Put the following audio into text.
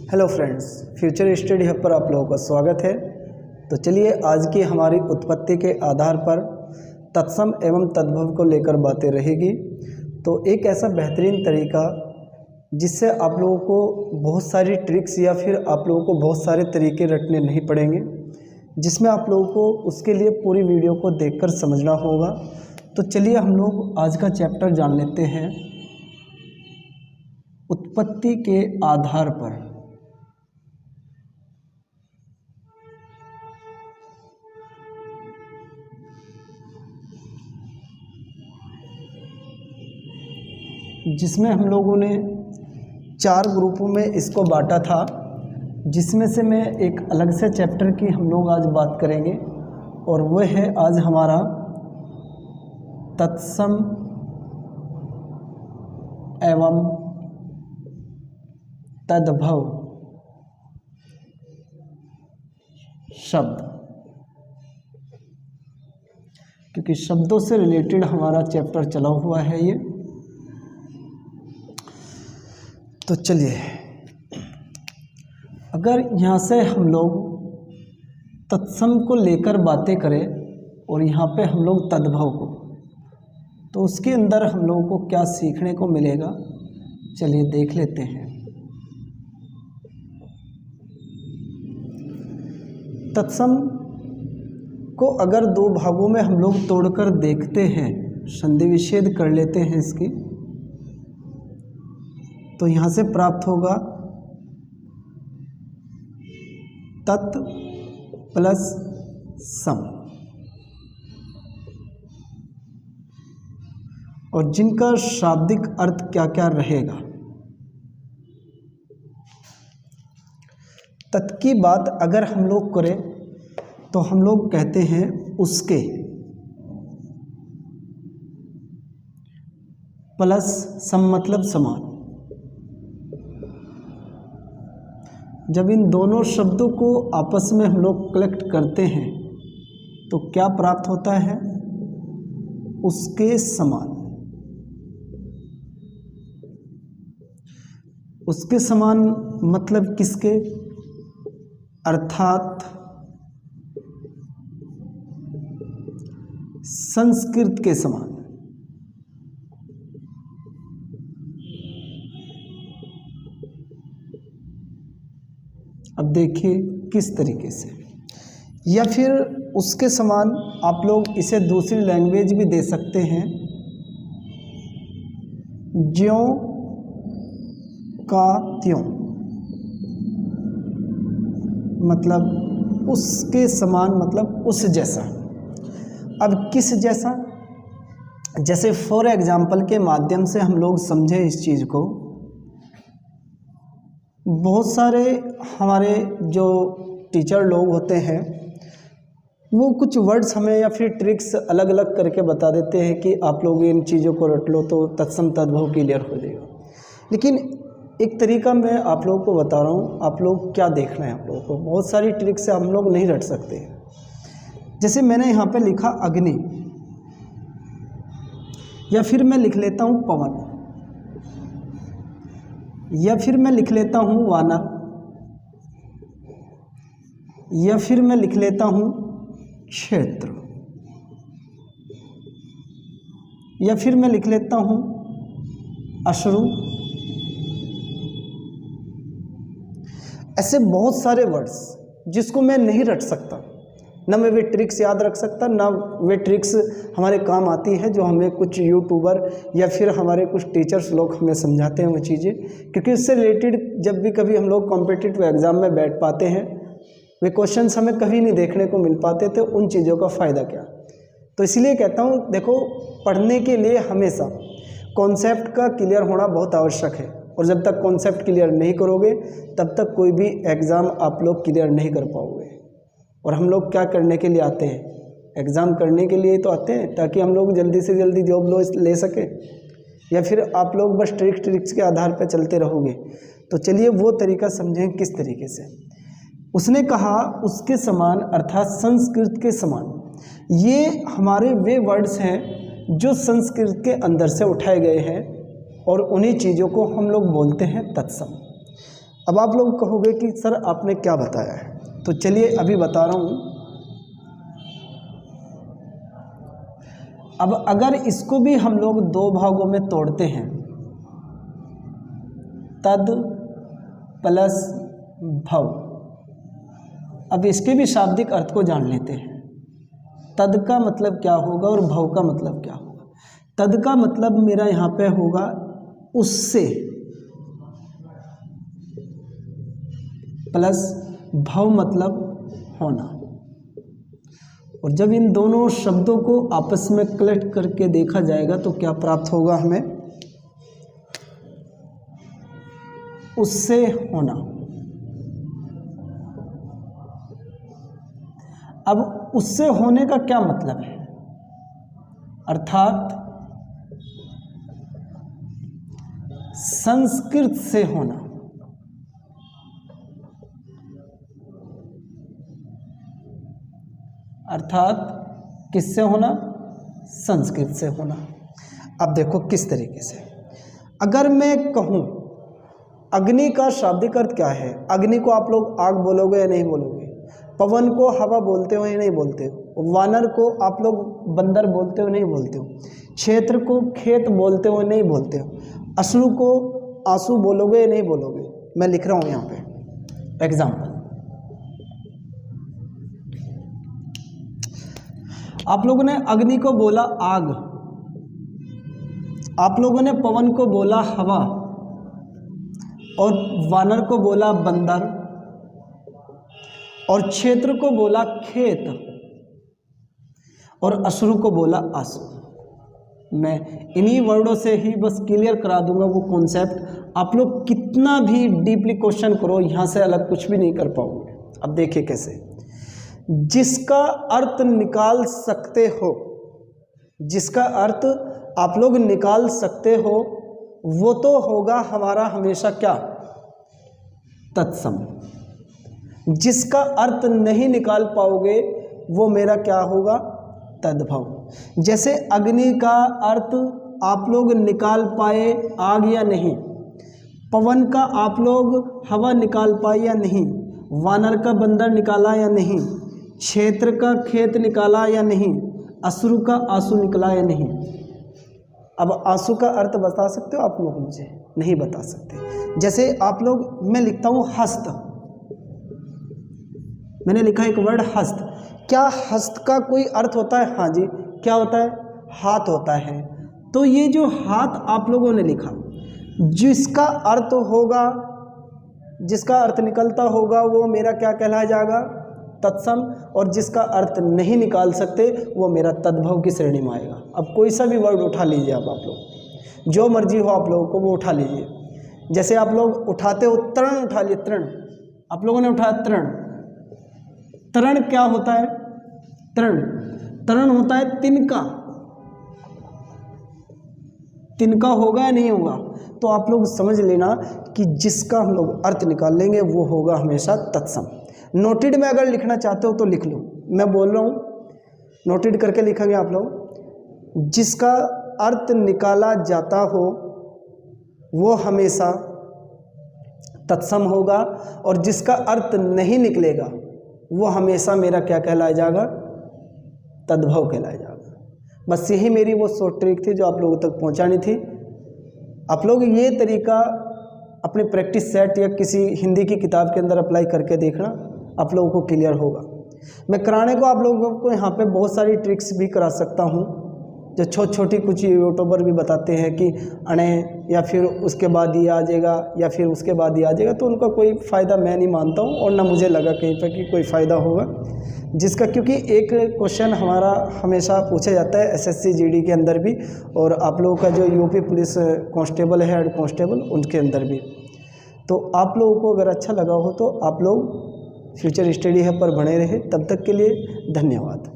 Hello friends, future study hub पर आप लोगों का स्वागत है। तो चलिए आज की हमारी उत्पत्ति के आधार पर तत्सम एवं तद्भव को लेकर बातें रहेगी। तो एक ऐसा बेहतरीन तरीका जिससे आप लोगों को बहुत सारी ट्रिक्स या फिर आप लोगों को बहुत सारे तरीके रटने नहीं पड़ेंगे, जिसमें आप लोगों को उसके लिए पूरी वीडियो को देखकर समझना होगा। तो चलिए हम लोग आज का चैप्टर जान लेते हैं, उत्पत्ति के आधार पर। जिसमें हम लोगों ने 4 ग्रुपों में इसको बांटा था, जिसमें से मैं एक अलग से चैप्टर की हम लोग आज बात करेंगे और वह है आज हमारा तत्सम एवं तद्भव शब्द, क्योंकि शब्दों से रिलेटेड हमारा चैप्टर चला हुआ है ये। तो चलिए, अगर यहाँ से हम लोग तत्सम को लेकर बातें करें और यहाँ पे हम लोग तद्भव को, तो उसके अंदर हम लोगों को क्या सीखने को मिलेगा, चलिए देख लेते हैं। तत्सम को अगर 2 भागों में हम लोग तोड़कर देखते हैं, संधि विच्छेद कर लेते हैं इसकी, तो यहाँ से प्राप्त होगा तत् प्लस सम, और जिनका शाब्दिक अर्थ क्या क्या रहेगा। तत् की बात अगर हम लोग करें तो हम लोग कहते हैं उसके, प्लस सम मतलब समान। जब इन दोनों शब्दों को आपस में हम लोग कलेक्ट करते हैं तो क्या प्राप्त होता है, उसके समान। उसके समान मतलब किसके, अर्थात संस्कृत के समान। अब देखिए किस तरीके से, या फिर उसके समान आप लोग इसे दूसरी लैंग्वेज भी दे सकते हैं, ज्यों का त्यों, मतलब उसके समान मतलब उस जैसा। अब किस जैसा, जैसे फॉर एग्जाम्पल के माध्यम से हम लोग समझे इस चीज़ को। बहुत सारे हमारे जो टीचर लोग होते हैं वो कुछ वर्ड्स हमें या फिर ट्रिक्स अलग अलग करके बता देते हैं कि आप लोग इन चीज़ों को रट लो तो तत्सम तद्भव क्लियर हो जाएगा। लेकिन एक तरीका मैं आप लोगों को बता रहा हूँ, आप लोग क्या देखना है। आप लोगों को बहुत सारी ट्रिक्स से हम लोग नहीं रट सकते। जैसे मैंने यहाँ पे लिखा अग्नि, या फिर मैं लिख लेता हूँ पवन, या फिर मैं लिख लेता हूँ वानर, या फिर मैं लिख लेता हूँ क्षेत्र, या फिर मैं लिख लेता हूँ अश्रु। ऐसे बहुत सारे वर्ड्स जिसको मैं नहीं रट सकता, ना मैं वे ट्रिक्स याद रख सकता, ना वे ट्रिक्स हमारे काम आती है जो हमें कुछ यूट्यूबर या फिर हमारे कुछ टीचर्स लोग हमें समझाते हैं वो चीज़ें। क्योंकि उससे रिलेटेड जब भी कभी हम लोग कॉम्पिटिटिव एग्ज़ाम में बैठ पाते हैं, वे क्वेश्चंस हमें कभी नहीं देखने को मिल पाते थे, उन चीज़ों का फ़ायदा क्या। तो इसलिए कहता हूँ, देखो पढ़ने के लिए हमेशा कॉन्सेप्ट का क्लियर होना बहुत आवश्यक है, और जब तक कॉन्सेप्ट क्लियर नहीं करोगे तब तक कोई भी एग्ज़ाम आप लोग क्लियर नहीं कर पाओगे। और हम लोग क्या करने के लिए आते हैं, एग्ज़ाम करने के लिए तो आते हैं ताकि हम लोग जल्दी से जल्दी जॉब ले सकें, या फिर आप लोग बस ट्रिक्स के आधार पर चलते रहोगे। तो चलिए वो तरीका समझें किस तरीके से। उसने कहा उसके समान अर्थात संस्कृत के समान, ये हमारे वे वर्ड्स हैं जो संस्कृत के अंदर से उठाए गए हैं और उन्हीं चीज़ों को हम लोग बोलते हैं तत्सम। अब आप लोग कहोगे कि सर आपने क्या बताया है, तो चलिए अभी बता रहा हूँ। अब अगर इसको भी हम लोग दो भागों में तोड़ते हैं, तद प्लस भव। अब इसके भी शाब्दिक अर्थ को जान लेते हैं। तद का मतलब क्या होगा और भव का मतलब क्या होगा। तद का मतलब मेरा यहाँ पे होगा उससे, प्लस भव मतलब होना। और जब इन दोनों शब्दों को आपस में कलेक्ट करके देखा जाएगा तो क्या प्राप्त होगा हमें, उससे होना। अब उससे होने का क्या मतलब है, अर्थात संस्कृत से होना। अर्थात किससे होना, संस्कृत से होना। अब देखो किस तरीके से, अगर मैं कहूं अग्नि का शाब्दिक अर्थ क्या है, अग्नि को आप लोग आग बोलोगे या नहीं बोलोगे, पवन को हवा बोलते हो या नहीं बोलते हो, वानर को आप लोग बंदर बोलते हो नहीं बोलते हो, क्षेत्र को खेत बोलते हो नहीं बोलते हो, अश्रु को आंसू बोलोगे या नहीं बोलोगे। मैं लिख रहा हूं यहाँ पे एग्जाम्पल। आप लोगों ने अग्नि को बोला आग, आप लोगों ने पवन को बोला हवा, और वानर को बोला बंदर, और क्षेत्र को बोला खेत, और अश्रु को बोला आंसू। मैं इन्हीं वर्डों से ही बस क्लियर करा दूंगा वो कॉन्सेप्ट। आप लोग कितना भी डीपली क्वेश्चन करो, यहाँ से अलग कुछ भी नहीं कर पाओगे। अब देखिए कैसे, जिसका अर्थ निकाल सकते हो, जिसका अर्थ आप लोग निकाल सकते हो, वो तो होगा हमारा हमेशा क्या, तत्सम। जिसका अर्थ नहीं निकाल पाओगे वो मेरा क्या होगा, तद्भव। जैसे अग्नि का अर्थ आप लोग निकाल पाए आग या नहीं, पवन का आप लोग हवा निकाल पाए या नहीं, वानर का बंदर निकाला या नहीं, क्षेत्र का खेत निकाला या नहीं, अश्रु का आंसू निकला या नहीं। अब आंसू का अर्थ बता सकते हो आप लोग मुझे, नहीं बता सकते। जैसे आप लोग, मैं लिखता हूँ हस्त, मैंने लिखा एक वर्ड हस्त, क्या हस्त का कोई अर्थ होता है, हाँ जी, क्या होता है, हाथ होता है। तो ये जो हाथ आप लोगों ने लिखा, जिसका अर्थ होगा, जिसका अर्थ निकलता होगा वो मेरा क्या कहलाया जाएगा, तत्सम। और जिसका अर्थ नहीं निकाल सकते वो मेरा तद्भव की श्रेणी में आएगा। अब कोई सा भी वर्ड उठा लीजिए, अब आप लोग जो मर्जी हो आप लोगों को वो उठा लीजिए। जैसे आप लोग उठाते हो तृण, उठा लिए तृण, आप लोगों ने उठाया तृण। तृण क्या होता है, तृण, तृण होता है तिनका। तिनका होगा या नहीं होगा, तो आप लोग समझ लेना कि जिसका हम लोग अर्थ निकाल लेंगे वो होगा हमेशा तत्सम। नोटेड में अगर लिखना चाहते हो तो लिख लो, मैं बोल रहा हूँ नोटेड करके लिखेंगे आप लोग। जिसका अर्थ निकाला जाता हो वो हमेशा तत्सम होगा, और जिसका अर्थ नहीं निकलेगा वो हमेशा मेरा क्या कहलाया जाएगा, तद्भव कहलाया जाएगा। बस यही मेरी वो शॉर्ट ट्रिक थी जो आप लोगों तक पहुंचानी थी। आप लोग ये तरीका अपने प्रैक्टिस सेट या किसी हिंदी की किताब के अंदर अप्लाई करके देखना, आप लोगों को क्लियर होगा। मैं कराने को आप लोगों को यहाँ पे बहुत सारी ट्रिक्स भी करा सकता हूँ, जो छोटी छोटी कुछ यूट्यूबर भी बताते हैं कि अणे या फिर उसके बाद ये आ जाएगा या फिर उसके बाद ये आ जाएगा, तो उनका कोई फ़ायदा मैं नहीं मानता हूँ, और ना मुझे लगा कहीं पर कि कोई फ़ायदा होगा जिसका, क्योंकि एक क्वेश्चन हमारा हमेशा पूछा जाता है एसएससी जीडी के अंदर भी, और आप लोगों का जो यूपी पुलिस कांस्टेबल है, हेड कांस्टेबल, उनके अंदर भी। तो आप लोगों को अगर अच्छा लगा हो तो आप लोग फ्यूचर स्टडी हब पर बने रहे। तब तक के लिए धन्यवाद।